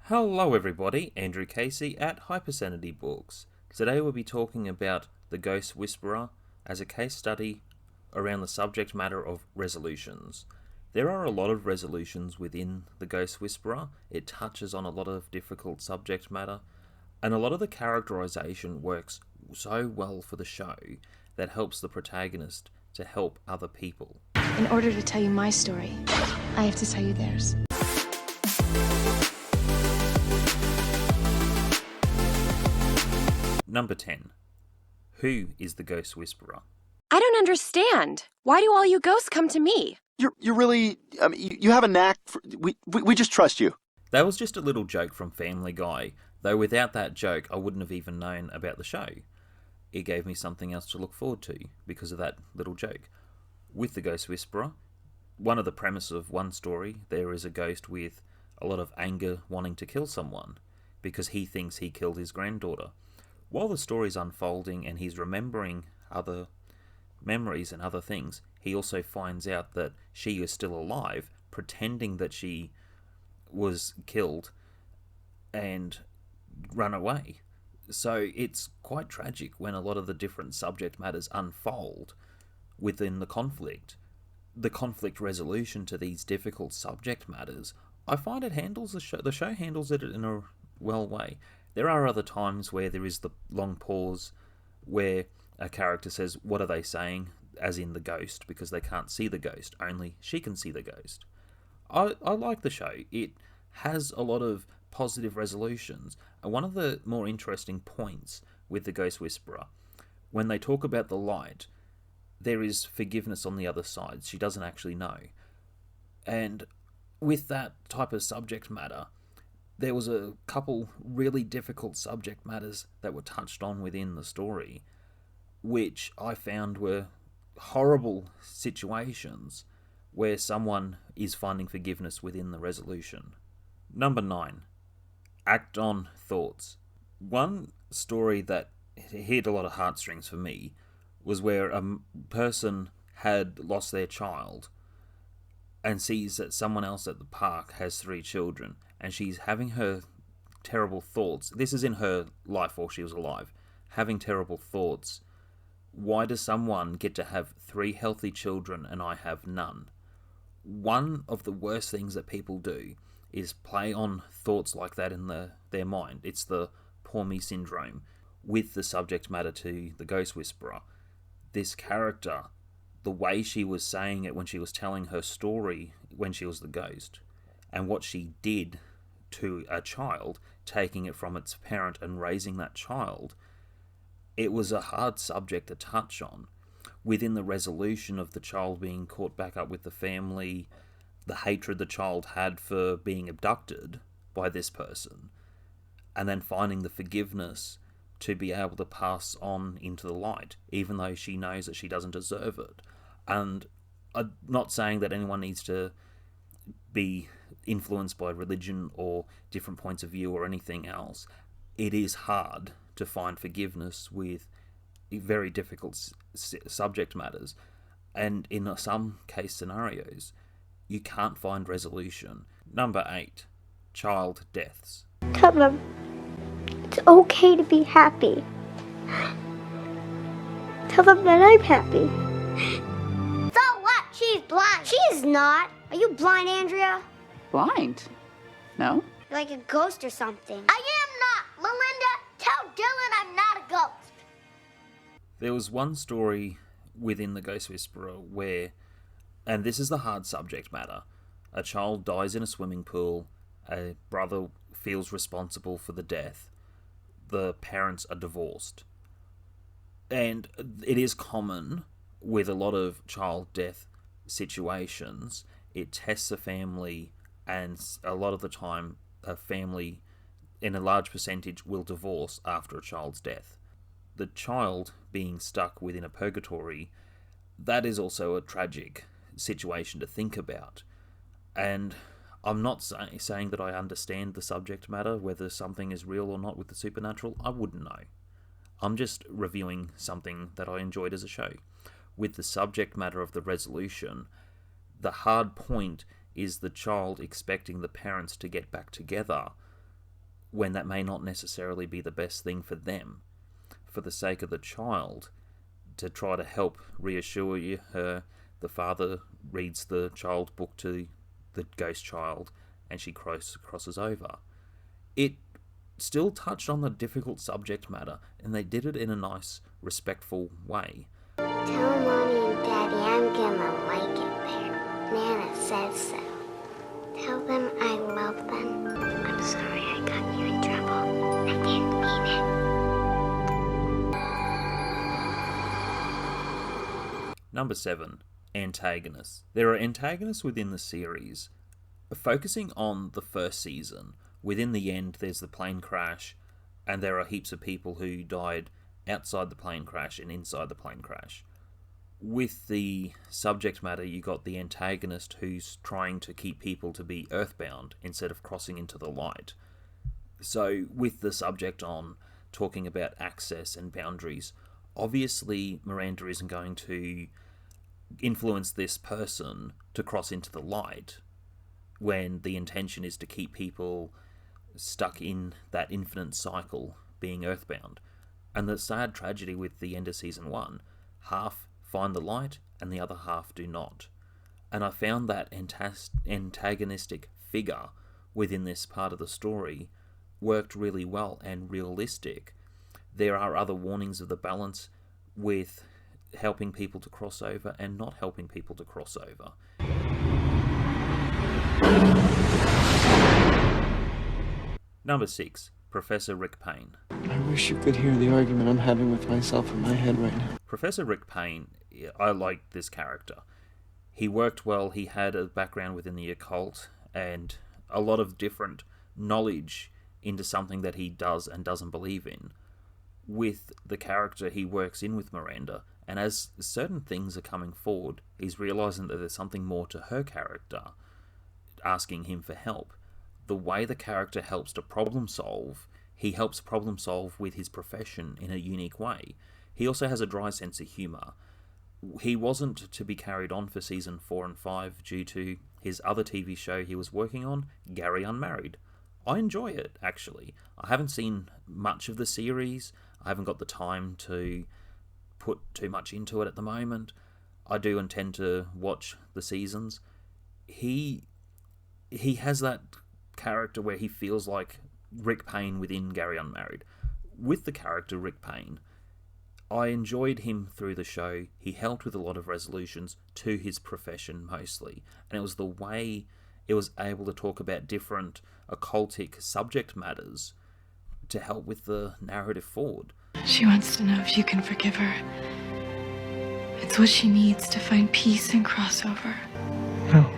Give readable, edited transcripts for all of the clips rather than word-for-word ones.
Hello everybody, Andrew Casey at Hypersanitybooks. Today we'll be talking about The Ghost Whisperer as a case study around the subject matter of resolutions. There are a lot of resolutions within The Ghost Whisperer. It touches on a lot of difficult subject matter, and a lot of the characterization works so well for the show that helps the protagonist to help other people. In order to tell you my story, I have to tell you theirs. Number 10. Who is the Ghost Whisperer? I don't understand. Why do all you ghosts come to me? You're really, you have a knack for, we just trust you. That was just a little joke from Family Guy, though without that joke I wouldn't have even known about the show. It gave me something else to look forward to because of that little joke. With the Ghost Whisperer, one of the premises of one story, there is a ghost with a lot of anger wanting to kill someone because he thinks he killed his granddaughter. While the story's unfolding and he's remembering other memories and other things, he also finds out that she is still alive, pretending that she was killed and run away. So it's quite tragic when a lot of the different subject matters unfold within the conflict. The conflict resolution to these difficult subject matters, I find it handles the show handles it in a well way. There are other times where there is the long pause where a character says, what are they saying? As in the ghost, because they can't see the ghost. Only she can see the ghost. I like the show. It has a lot of positive resolutions. And one of the more interesting points with the Ghost Whisperer, when they talk about the light, there is forgiveness on the other side. She doesn't actually know. And with that type of subject matter, there was a couple really difficult subject matters that were touched on within the story, which I found were horrible situations where someone is finding forgiveness within the resolution. Number 9. Act on thoughts. One story that hit a lot of heartstrings for me was where a person had lost their child and sees that someone else at the park has 3 children, and she's having her terrible thoughts. This is in her life while she was alive. Having terrible thoughts. Why does someone get to have 3 healthy children and I have none? One of the worst things that people do is play on thoughts like that in their mind. It's the poor me syndrome with the subject matter to the Ghost Whisperer. This character, the way she was saying it when she was telling her story when she was the ghost, and what she did to a child, taking it from its parent and raising that child, it was a hard subject to touch on. Within the resolution of the child being caught back up with the family, the hatred the child had for being abducted by this person, and then finding the forgiveness to be able to pass on into the light, even though she knows that she doesn't deserve it. And I'm not saying that anyone needs to be influenced by religion or different points of view or anything else. It is hard to find forgiveness with very difficult subject matters, and in some case scenarios you can't find resolution. Number 8. Child deaths. Tell them it's okay to be happy. Tell them that I'm happy. So what? She's blind. She's not. Are you blind, Andrea? Blind? No? You're like a ghost or something. I am not. Melinda, tell Dylan I'm not a ghost. There was one story within the Ghost Whisperer where, and this is the hard subject matter, a child dies in a swimming pool, a brother feels responsible for the death, the parents are divorced. And it is common with a lot of child death situations. It tests a family, and a lot of the time a family in a large percentage will divorce after a child's death. The child being stuck within a purgatory, that is also a tragic situation to think about. And I'm not saying that I understand the subject matter, whether something is real or not with the supernatural. I wouldn't know. I'm just reviewing something that I enjoyed as a show. With the subject matter of the resolution, the hard point is the child expecting the parents to get back together when that may not necessarily be the best thing for them. For the sake of the child, to try to help reassure her, the father reads the child book to the ghost child, and she crosses over. It still touched on the difficult subject matter, and they did it in a nice, respectful way. Tell Mommy and Daddy I'm gonna like it there. Nana says so. Tell them I love them. I'm sorry I got you in trouble. I didn't mean it. Number 7. Antagonists. There are antagonists within the series. Focusing on the first season, within the end there's the plane crash, and there are heaps of people who died outside the plane crash and inside the plane crash. With the subject matter, you got the antagonist who's trying to keep people to be earthbound instead of crossing into the light. So with the subject on talking about access and boundaries, obviously Miranda isn't going to influence this person to cross into the light when the intention is to keep people stuck in that infinite cycle being earthbound. And the sad tragedy with the end of season 1, half find the light and the other half do not. And I found that antagonistic figure within this part of the story worked really well and realistic. There are other warnings of the balance with helping people to cross over and not helping people to cross over. Number 6. Professor Rick Payne. I wish you could hear the argument I'm having with myself in my head right now. Professor Rick Payne, I like this character. He worked well, he had a background within the occult, and a lot of different knowledge into something that he does and doesn't believe in. With the character he works in with Miranda, and as certain things are coming forward, he's realising that there's something more to her character, asking him for help. The way the character helps to problem solve, he helps problem solve with his profession in a unique way. He also has a dry sense of humour. He wasn't to be carried on for season 4 and 5 due to his other TV show he was working on, Gary Unmarried. I enjoy it, actually. I haven't seen much of the series. I haven't got the time to put too much into it at the moment. I do intend to watch the seasons. He has that character where he feels like Rick Payne within Gary Unmarried. With the character Rick Payne, I enjoyed him through the show. He helped with a lot of resolutions to his profession mostly, and it was the way it was able to talk about different occultic subject matters to help with the narrative forward. She wants to know if you can forgive her. It's what she needs to find peace and crossover. No.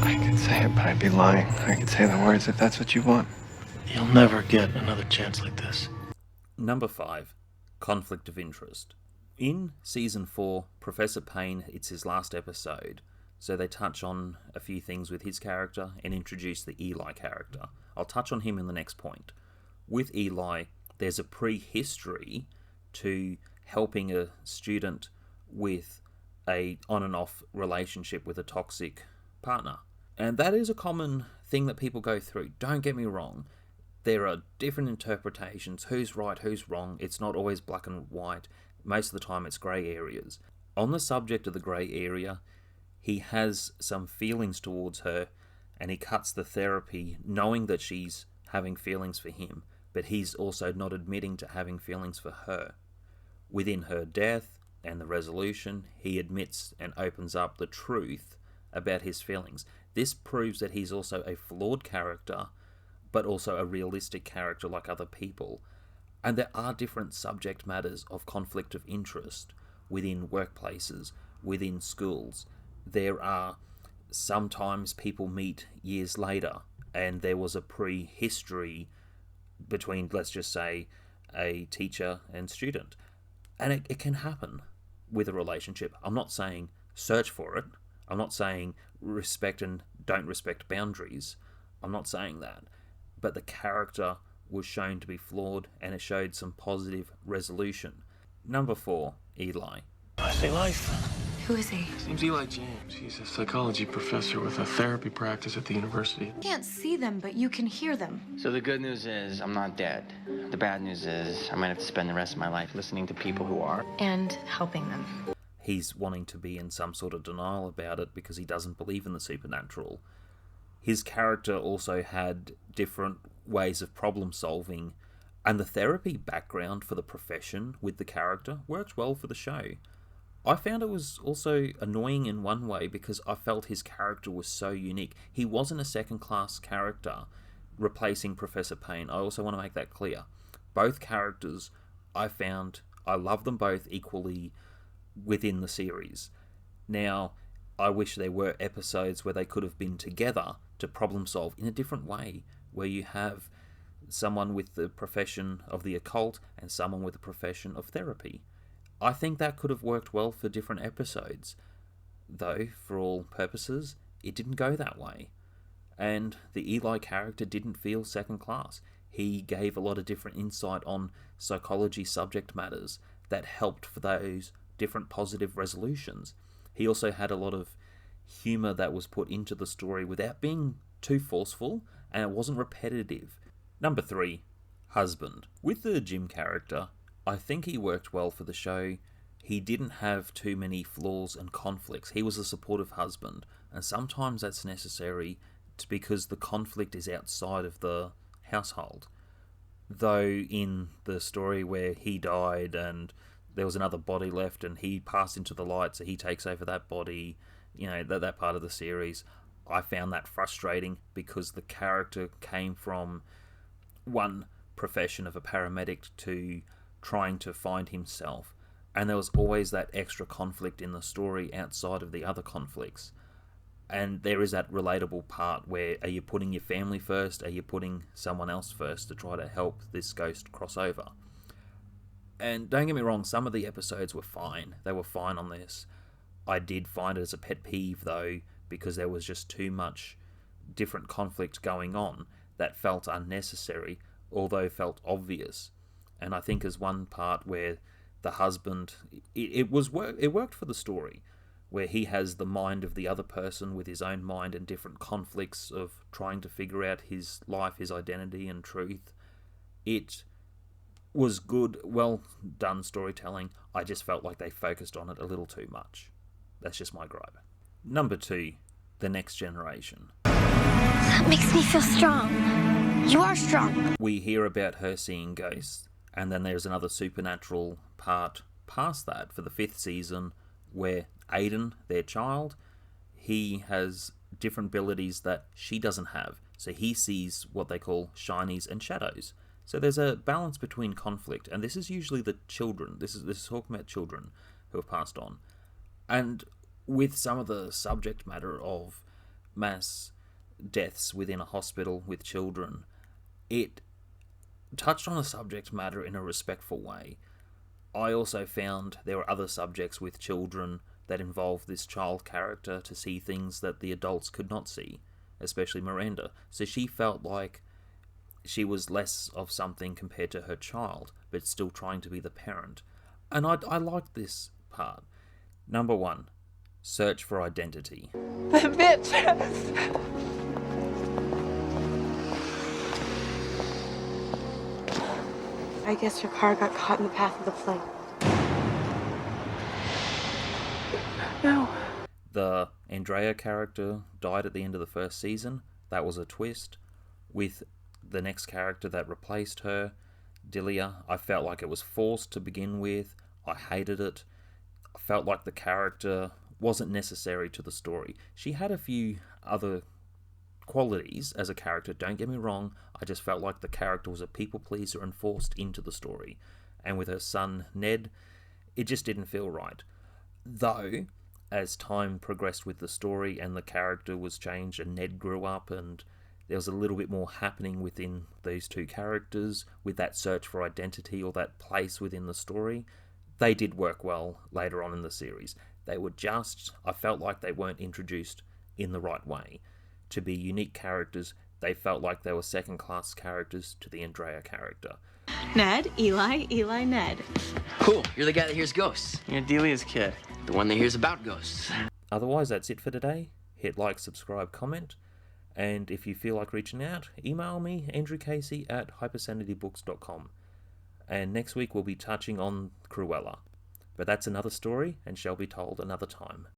I could say it, but I'd be lying. I could say the words if that's what you want. You'll never get another chance like this. Number 5. Conflict of interest. In season 4, Professor Payne, it's his last episode, so they touch on a few things with his character and introduce the Eli character. I'll touch on him in the next point. With Eli, there's a prehistory to helping a student with a on and off relationship with a toxic partner. And that is a common thing that people go through. Don't get me wrong. There are different interpretations. Who's right, who's wrong. It's not always black and white. Most of the time it's grey areas. On the subject of the grey area, he has some feelings towards her, and he cuts the therapy knowing that she's having feelings for him, but he's also not admitting to having feelings for her. Within her death and the resolution, he admits and opens up the truth about his feelings. This proves that he's also a flawed character, but also a realistic character like other people. And there are different subject matters of conflict of interest within workplaces, within schools. There are sometimes people meet years later, and there was a prehistory between, let's just say, a teacher and student. And it can happen with a relationship. I'm not saying search for it. I'm not saying respect and don't respect boundaries. I'm not saying that. But the character was shown to be flawed, and it showed some positive resolution. Number 4, Eli. I say life. Who is he? His name's Eli James. He's a psychology professor with a therapy practice at the university. You can't see them, but you can hear them. So the good news is I'm not dead. The bad news is I might have to spend the rest of my life listening to people who are. And helping them. He's wanting to be in some sort of denial about it because he doesn't believe in the supernatural. His character also had different ways of problem solving, and the therapy background for the profession with the character worked well for the show. I found it was also annoying in one way because I felt his character was so unique. He wasn't a second-class character replacing Professor Payne. I also want to make that clear. Both characters, I love them both equally within the series. Now, I wish there were episodes where they could have been together to problem solve in a different way, where you have someone with the profession of the occult and someone with the profession of therapy. I think that could have worked well for different episodes, though, for all purposes, it didn't go that way. And the Eli character didn't feel second class. He gave a lot of different insight on psychology subject matters that helped for those different positive resolutions. He also had a lot of humour that was put into the story without being too forceful, and it wasn't repetitive. Number 3, husband. With the Jim character, I think he worked well for the show. He didn't have too many flaws and conflicts. He was a supportive husband, and sometimes that's necessary because the conflict is outside of the household. Though in the story where he died and there was another body left and he passed into the light, so he takes over that body, that part of the series, I found that frustrating because the character came from one profession of a paramedic to trying to find himself, and there was always that extra conflict in the story outside of the other conflicts. And there is that relatable part where, are you putting your family first, are you putting someone else first to try to help this ghost cross over? And don't get me wrong, some of the episodes were fine. They were fine on this. I did find it as a pet peeve though, because there was just too much different conflict going on that felt unnecessary, although felt obvious. And I think as one part where the husband, it worked for the story, where he has the mind of the other person with his own mind and different conflicts of trying to figure out his life, his identity and truth. It was good, well done storytelling. I just felt like they focused on it a little too much. That's just my gripe. Number 2, The Next Generation. That makes me feel strong. You are strong. We hear about her seeing ghosts, and then there's another supernatural part past that for the 5th season where Aiden, their child, he has different abilities that she doesn't have. So he sees what they call shinies and shadows. So there's a balance between conflict, and this is usually the children. This is talking about children who have passed on. And with some of the subject matter of mass deaths within a hospital with children, it touched on a subject matter in a respectful way. I also found there were other subjects with children that involved this child character to see things that the adults could not see, especially Miranda. So she felt like she was less of something compared to her child, but still trying to be the parent. And I liked this part. Number 1, search for identity. The bitches! I guess your car got caught in the path of the plane. No. The Andrea character died at the end of the 1st season. That was a twist. With the next character that replaced her, Delia, I felt like it was forced to begin with. I hated it. I felt like the character wasn't necessary to the story. She had a few other qualities as a character, don't get me wrong. I just felt like the character was a people pleaser and forced into the story. And with her son, Ned, it just didn't feel right. Though, as time progressed with the story and the character was changed and Ned grew up and there was a little bit more happening within these two characters with that search for identity or that place within the story, they did work well later on in the series. They were just, I felt like they weren't introduced in the right way. To be unique characters, they felt like they were second-class characters to the Andrea character. Ned, Eli, Ned. Cool, you're the guy that hears ghosts. You're Delia's kid. The one that hears about ghosts. Otherwise, that's it for today. Hit like, subscribe, comment, and if you feel like reaching out, email me, andrewcasey@hypersanitybooks.com. And next week we'll be touching on Cruella. But that's another story and shall be told another time.